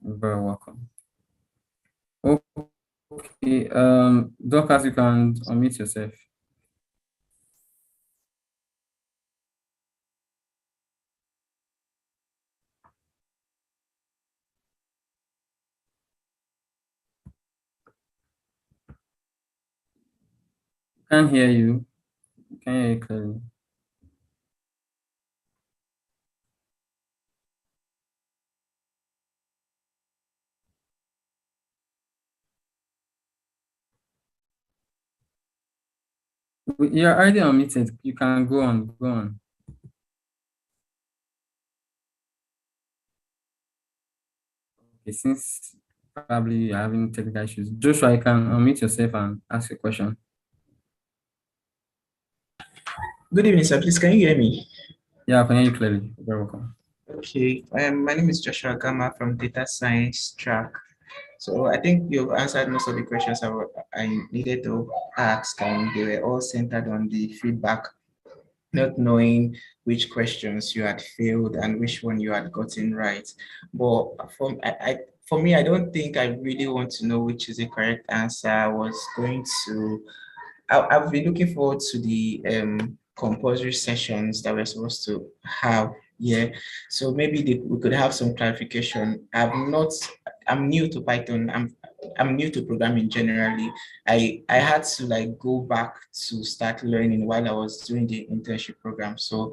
You're very welcome. Okay, Dorcas, you can unmute yourself. Can't hear you. Can't hear you clearly. You're already unmuted. You can go on. Okay, since probably you're having technical issues, Joshua, you can unmute yourself and ask a question. Good evening, sir. Please, can you hear me? Yeah, I can hear you clearly. You're very welcome. Okay. My name is Joshua Gama from Data Science track. So I think you've answered most of the questions I needed to ask, and they were all centered on the feedback, not knowing which questions you had failed and which one you had gotten right. But for me, I don't think I really want to know which is the correct answer. I've been looking forward to the compulsory sessions that we're supposed to have. Yeah, so maybe we could have some clarification. I'm new to Python. I'm new to programming generally. I had to like go back to start learning while I was doing the internship program. So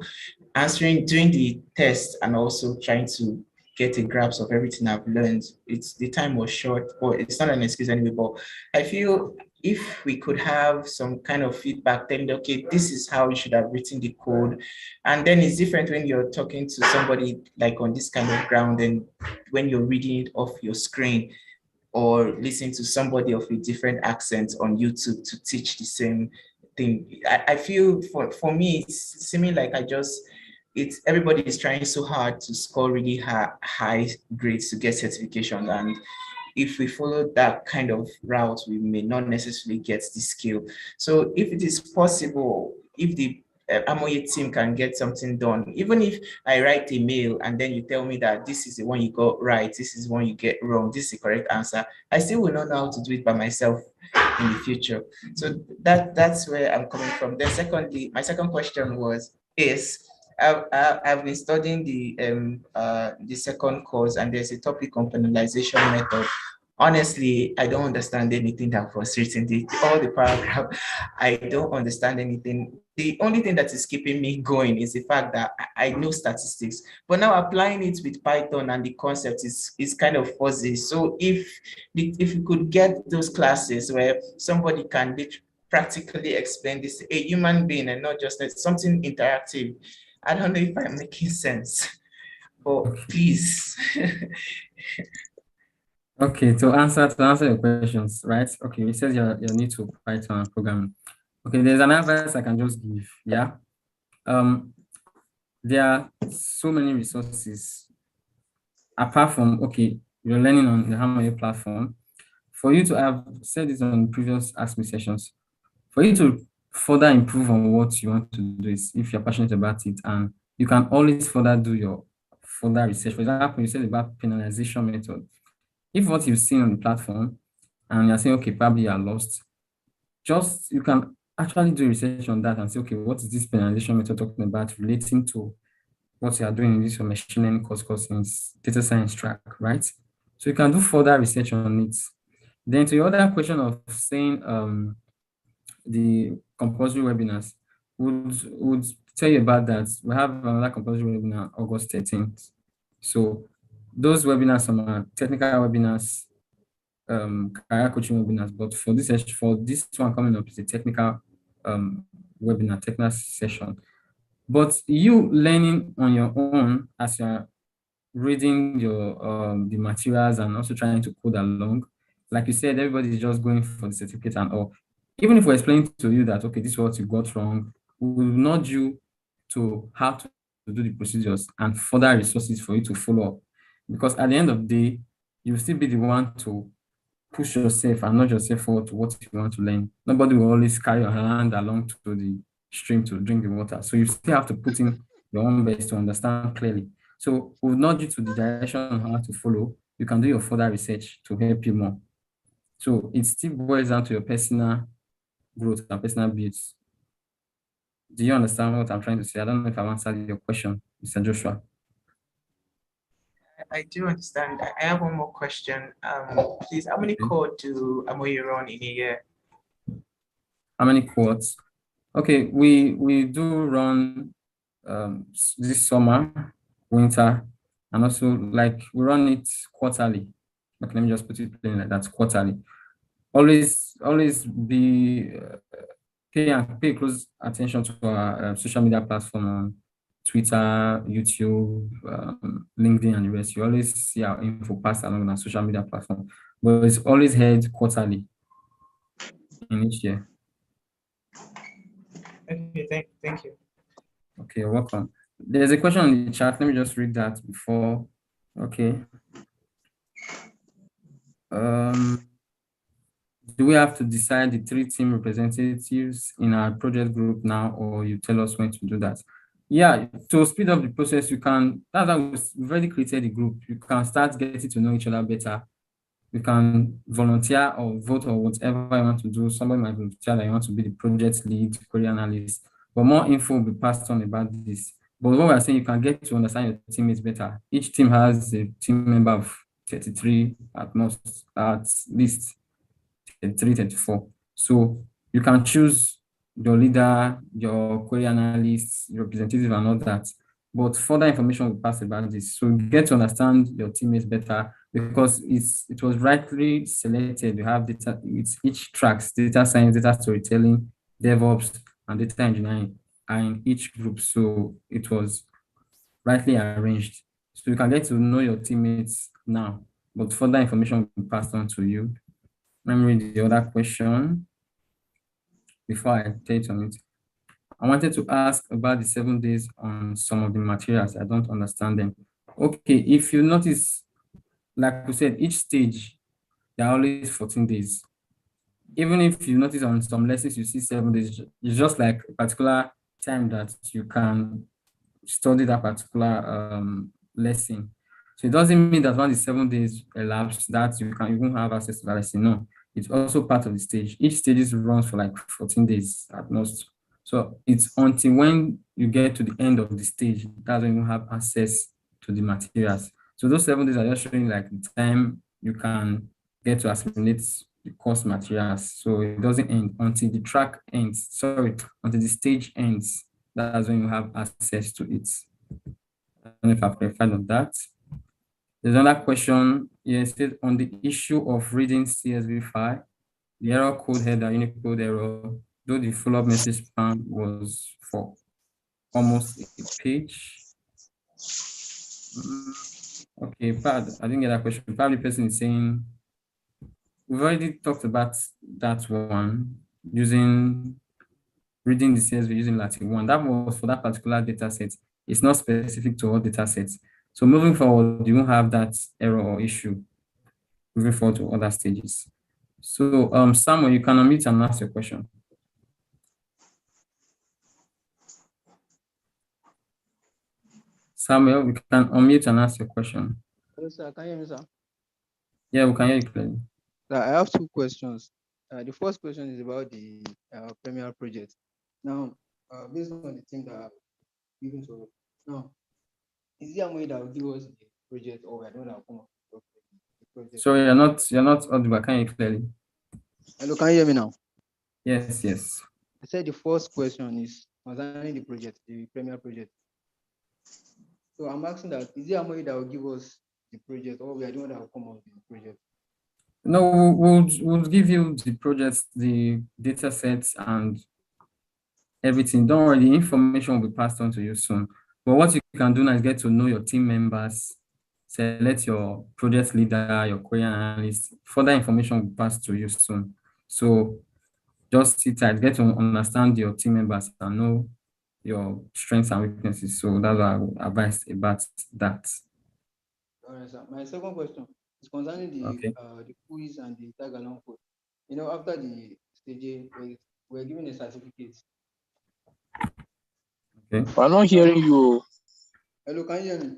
doing the test and also trying to get a grasp of everything I've learned. The time was short, but it's not an excuse anyway. But I feel if we could have some kind of feedback, then okay, this is how you should have written the code. And then it's different when you're talking to somebody like on this kind of ground and when you're reading it off your screen or listening to somebody of a different accent on YouTube to teach the same thing. I feel for me, it's seeming like everybody is trying so hard to score really high grades to get certification. And if we follow that kind of route, we may not necessarily get the skill. So if it is possible, if the Amoye team can get something done, even if I write a mail and then you tell me that this is the one you got right, this is the one you get wrong, this is the correct answer, I still will not know how to do it by myself. in the future. So that's where I'm coming from. Then secondly, my second question is I've been studying the second course, and there's a topic on penalization method. Honestly, I don't understand anything that was written. All the paragraph, I don't understand anything. The only thing that is keeping me going is the fact that I know statistics, but now applying it with Python and the concept is kind of fuzzy. So if you could get those classes where somebody can practically explain this, a human being, and not just something interactive. I don't know if I'm making sense, but please. Okay, to answer your questions, right? Okay, it says you're new to Python and programming. Okay, there's an advice I can just give. Yeah. There are so many resources apart from, okay, you're learning on the Hammer platform. For you to have said this on previous Ask Me sessions, for you to further improve on what you want to do is if you're passionate about it, and you can always further do your further research. For example, you said about penalization method. If what you've seen on the platform and you're saying, okay, probably you are lost, just you can actually do research on that and say, okay, what is this penalization method talking about relating to what you are doing in this machine learning course in data science track, right? So you can do further research on it. Then to your other question of saying the compulsory webinars, would tell you about that. We have another compulsory webinar August 13th. So those webinars, some are technical webinars, career coaching webinars, but for this one coming up is a technical webinar, technical session. But you learning on your own as you're reading your the materials and also trying to code along, like you said, everybody is just going for the certificate and all. Even if we're explaining to you that, okay, this is what you got wrong, we will nudge you to how to do the procedures and further resources for you to follow up. Because at the end of the day, you'll still be the one to push yourself and nudge yourself forward to what you want to learn. Nobody will always carry your hand along to the stream to drink the water. So you still have to put in your own best to understand clearly. So we'll nudge you to the direction on how to follow. You can do your further research to help you more. So it still boils down to your personal growth and personal builds. Do you understand what I'm trying to say? I don't know if I've answered your question, Mr. Joshua. I do understand. I have one more question. Please, how many code do Amoye run in a year? How many quotes? Okay, we do run this summer, winter, and also like we run it quarterly. Okay, let me just put it plain like that, quarterly. Always be pay close attention to our social media platform on Twitter, YouTube, LinkedIn, and the rest. You always see our info passed along on our social media platform, but it's always held quarterly in each year. Okay, thank you. Okay, you're welcome. There's a question in the chat. Let me just read that before. Okay. Do we have to decide the 3 team representatives in our project group now, or you tell us when to do that? Yeah, to speed up the process, you can, that's why we've already created the group. You can start getting to know each other better. You can volunteer or vote or whatever you want to do. Somebody might volunteer that you want to be the project lead, query analyst, but more info will be passed on about this. But what we're saying, you can get to understand your teammates better. Each team has a team member of 33 at most, at least 33, 34. So you can choose your leader, your query analyst, your representative, and all that. But further information will pass about this. So get to understand your teammates better, because it was rightly selected. You have data, it's each tracks, data science, data storytelling, DevOps, and data engineering are in each group. So it was rightly arranged. So you can get to know your teammates now, but further information will be passed on to you. Let me read the other question before I take on it. I wanted to ask about the 7 days on some of the materials. I don't understand them. Okay, if you notice, like we said, each stage, there are always 14 days. Even if you notice on some lessons, you see 7 days, it's just like a particular time that you can study that particular lesson. So it doesn't mean that when the 7 days elapsed that you won't have access to that lesson. No, It's also part of the stage. Each stage runs for like 14 days at most. So it's until when you get to the end of the stage, that's when you have access to the materials. So those 7 days are just showing like the time you can get to assimilate the course materials. So it doesn't end until the track ends. Sorry, until the stage ends. That's when you have access to it. I don't know if I've clarified on that. There's another question. Yes, on the issue of reading CSV file, the error code header, Unicode error, though the follow-up message span was for almost a page. Okay, pardon, I didn't get that question. Probably the person is saying, we've already talked about that one, using reading the CSV using Latin 1. That was for that particular data set. It's not specific to all data sets. So moving forward, you won't have that error or issue moving forward to other stages. So Samuel, you can unmute and ask your question. Samuel, you can unmute and ask your question. Hello, sir. Can you hear me, sir? Yeah, we can hear you clearly. Sir, I have 2 questions. The first question is about the Premier project. Now, based on the thing that I've given to us, now, is there a way that will give us the project, or I don't know come up with the project? Sorry, you're not audible. Can you hear clearly? Hello, can you hear me now? Yes, yes. I said the first question is concerning the project, the Premier project. So I'm asking that, is there a way that will give us the project, or we are the one that will come up with the project? No, we'll give you the projects, the data sets, and everything. Don't worry, the information will be passed on to you soon. But what you can do now is get to know your team members, select your project leader, your query analyst. Further information will be passed to you soon. So just sit tight, get to understand your team members and know your strengths and weaknesses. So that's what I would advise about that. All right, sir. My second question is concerning the quiz and the tag along code. You know, after the stage, we're given a certificate. Okay. I'm not hearing you. Hello, can you hear me?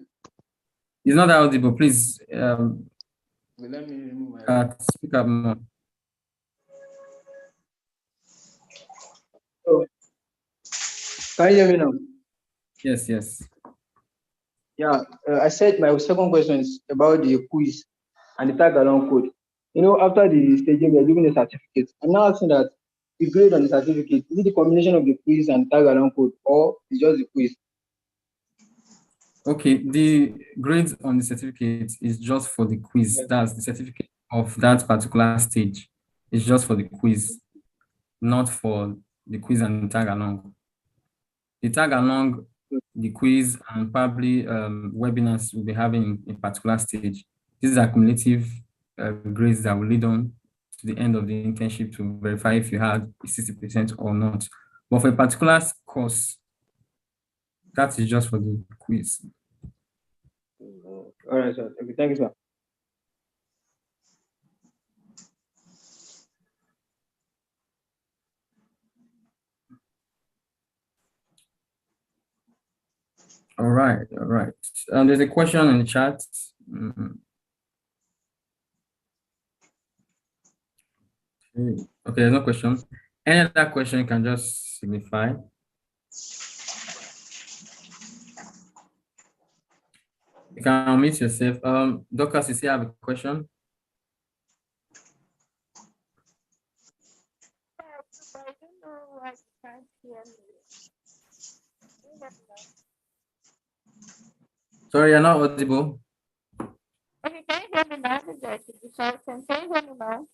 It's not audible. Please Well, let me remove my speak up more. Oh. Can you hear me now? Yes, yes. Yeah, I said my second question is about the quiz and the tag along code. You know, after the staging, we are given a certificate. I'm now asking that the grade on the certificate, is it the combination of the quiz and tag along code, or it's just the quiz? Okay, the grades on the certificate is just for the quiz. Yes. That's the certificate of that particular stage. It's just for the quiz, not for the quiz and tag along. The tag along, the quiz, and probably webinars we'll be having in a particular stage. These are cumulative grades that will lead on to the end of the internship to verify if you had 60% or not. But for a particular course, that is just for the quiz. All right, sir. Okay, thank you, sir. All right, all right. There's a question in the chat. Okay, there's no question. Any other question you can just signify. You can unmute yourself. Dorcas, you still have a question? Sorry, you're not audible. Okay, can you hear me now? Can you hear me now?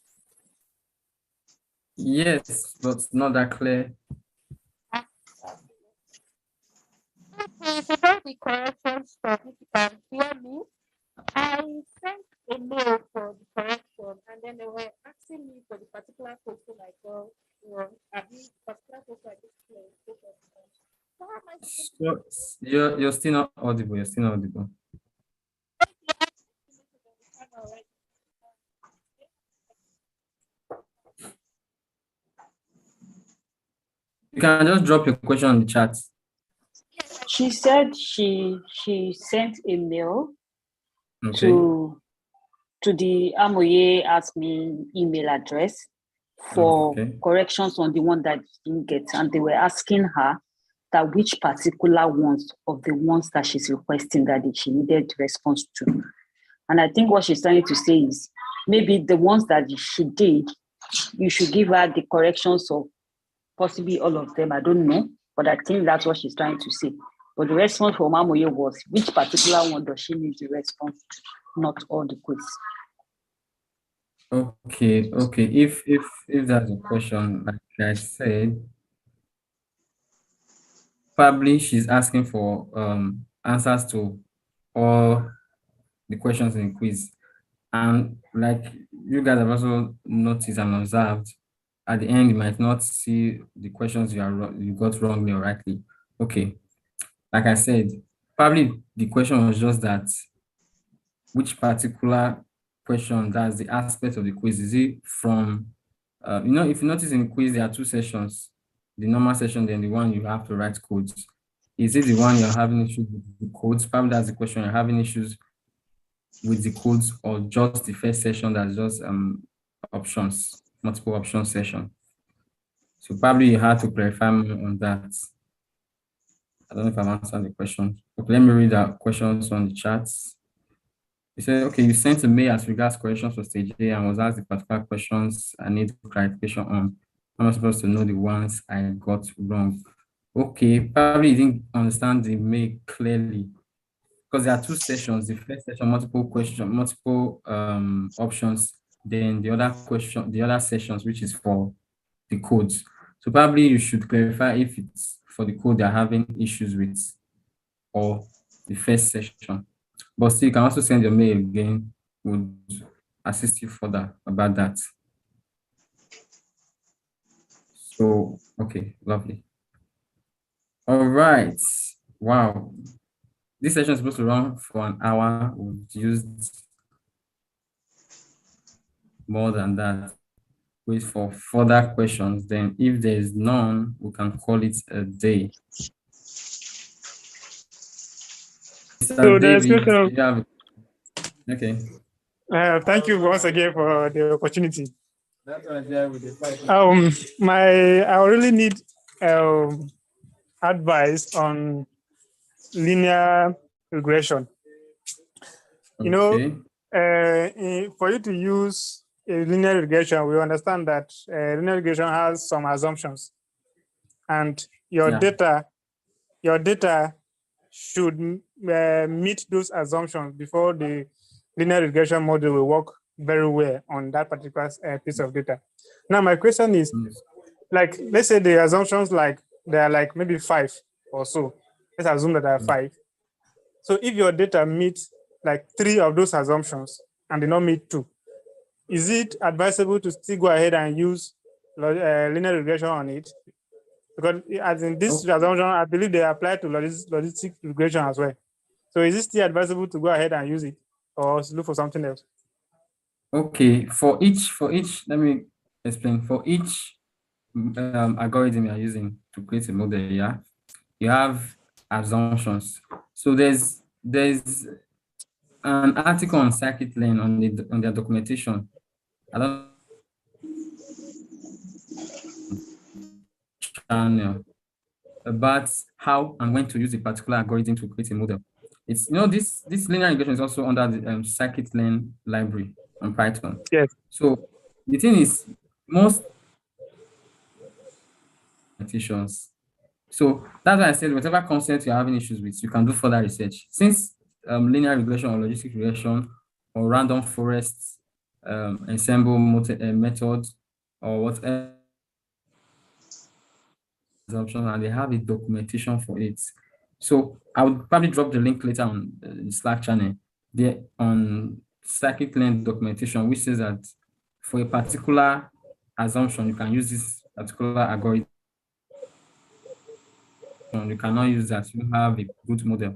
Yes, but not that clear. It's about the correction stuff. If you can hear me, I sent a mail for the correction, and then they were asking me for the particular question I got. Particular question I displayed. So you're still not audible. You're still not audible. You can just drop your question on the chat. She said she sent a mail to to the Amoye ask me email address for corrections on the one that she didn't get. And they were asking her that which particular ones of the ones that she's requesting that she needed response to. And I think what she's trying to say is maybe the ones that she did, you should give her the corrections of possibly all of them. I don't know, but I think that's what she's trying to say. But the response from Amoye was which particular one does she need the response to, not all the quiz. Okay. If that's a question, like I said, probably she's asking for answers to all the questions in the quiz. And like you guys have also noticed and observed, at the end you might not see the questions you got wrongly or rightly. Okay. Like I said, probably the question was just that which particular question, that's the aspect of the quiz. Is it from, if you notice in the quiz, there are two sessions, the normal session, then the one you have to write codes. Is it the one you're having issues with the codes? Probably that's the question, you're having issues with the codes, or just the first session that's just options, multiple option session. So probably you have to clarify on that. I don't know if I'm answering the question. Okay, let me read the questions on the chats. You said, okay, you sent a mail as regards corrections for stage A and was asked the particular questions I need clarification on. I'm supposed to know the ones I got wrong. Okay, probably you didn't understand the mail clearly, because there are two sessions. The first session, multiple options. Then the other sessions, which is for the codes. So probably you should clarify if it's for the code they're having issues with, or the first session. But still, you can also send your mail again. Would assist you further about that. So, okay, lovely. All right. Wow. This session is supposed to run for an hour. We've used more than that. Wait for further questions. Then, if there is none, we can call it a day. So there's question. Okay. Thank you once again for the opportunity. I really need advice on linear regression. You know, for you to use a linear regression, we understand that linear regression has some assumptions, and your data should meet those assumptions before the linear regression model will work very well on that particular piece of data. Now, my question is, like, let's say the assumptions, like, they are like maybe 5 or so. Let's assume that there are 5. So if your data meets like 3 of those assumptions and do not meet 2, is it advisable to still go ahead and use linear regression on it? Because as in this assumption, I believe they apply to logistic regression as well. So is it still advisable to go ahead and use it, or look for something else? Okay, for each, let me explain. For each algorithm you're using to create a model, you have assumptions. So there's an article on scikit-learn on their documentation. I don't channel about how and when to use a particular algorithm to create a model. It's, this linear regression is also under the scikit-learn library on Python. Yes. So the thing is, most competitions. So that's why I said whatever concept you're having issues with, you can do further research. Since linear regression or logistic regression or random forest ensemble method or whatever assumption, and they have a documentation for it. So I would probably drop the link later on the Slack channel there on scikit-learn documentation, which says that for a particular assumption, you can use this particular algorithm. You cannot use that. You have a good model.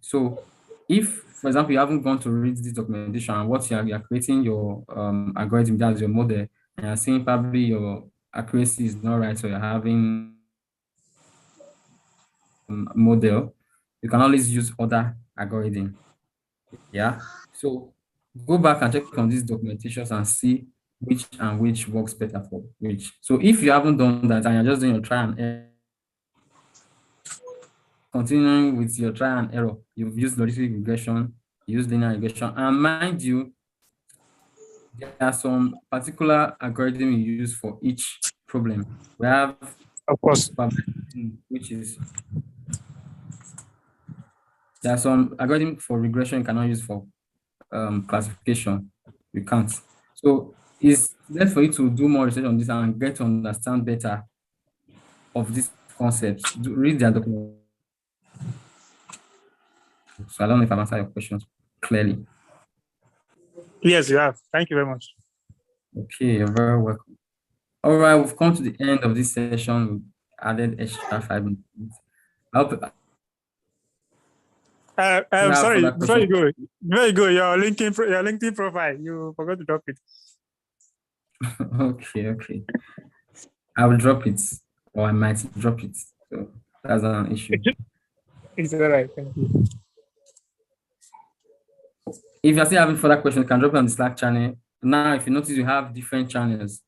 So if, for example, you haven't gone to read this documentation and what you're creating your algorithm, that's your model, and you're seeing probably your accuracy is not right, so you're having model, you can always use other algorithm. Yeah. So go back and check on these documentations and see which works better for which. So if you haven't done that and you're just doing your trial and error, continuing with your trial and error, you've used logistic regression, use linear regression, and mind you, there are some particular algorithm you use for each problem. We have, of course, which is, there are some algorithm for regression you cannot use for classification. You can't. So it's left for you to do more research on this and get to understand better of these concepts. Read their document. So I don't know if I've answered your questions clearly. Yes, you have. Thank you very much. Okay, you're very welcome. All right, we've come to the end of this session. We added extra 5 minutes. Sorry, before you go, your LinkedIn profile, you forgot to drop it. Okay. I will drop it, or I might drop it. So that's not an issue. It's all right. Thank you. If you're still having further questions, you can drop it on the Slack channel. Now, if you notice, you have different channels.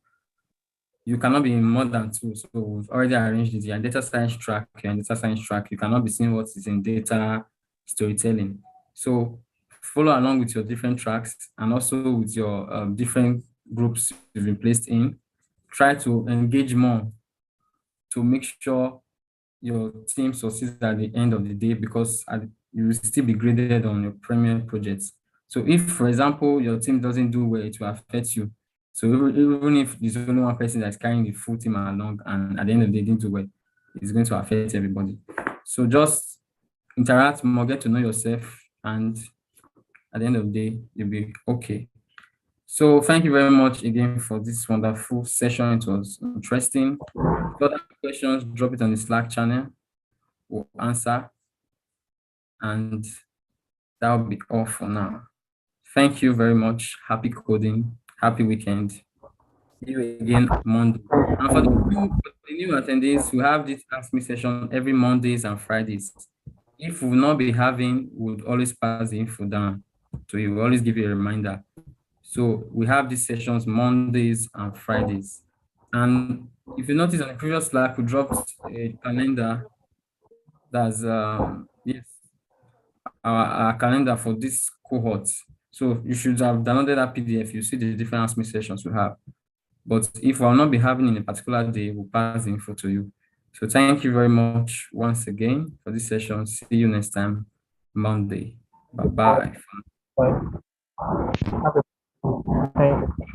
You cannot be in more than 2. So we've already arranged it. You're in data science track, you cannot be seeing what is in data storytelling. So follow along with your different tracks and also with your different groups you've been placed in. Try to engage more to make sure your team succeeds at the end of the day, because you will still be graded on your premier projects. So if, for example, your team doesn't do well, it will affect you. So even if there's only one person that's carrying the full team along and at the end of the day didn't do well, it's going to affect everybody. So just interact more, get to know yourself, and at the end of the day, you'll be okay. So thank you very much again for this wonderful session. It was interesting. Further questions, drop it on the Slack channel. We'll answer. And that will be all for now. Thank you very much. Happy coding. Happy weekend. See you again Monday. And for the new attendees, we have this Ask Me session every Mondays and Fridays. If we will not be having, we would always pass the info down. So we will always give you a reminder. So we have these sessions Mondays and Fridays. And if you notice on the previous Slack, we dropped a calendar that's yes, our calendar for this cohort. So you should have downloaded that PDF. You see the different Ask Me sessions we have. But if we'll not be having in a particular day, we'll pass the info to you. So thank you very much once again for this session. See you next time, Monday. Bye-bye. Thank you.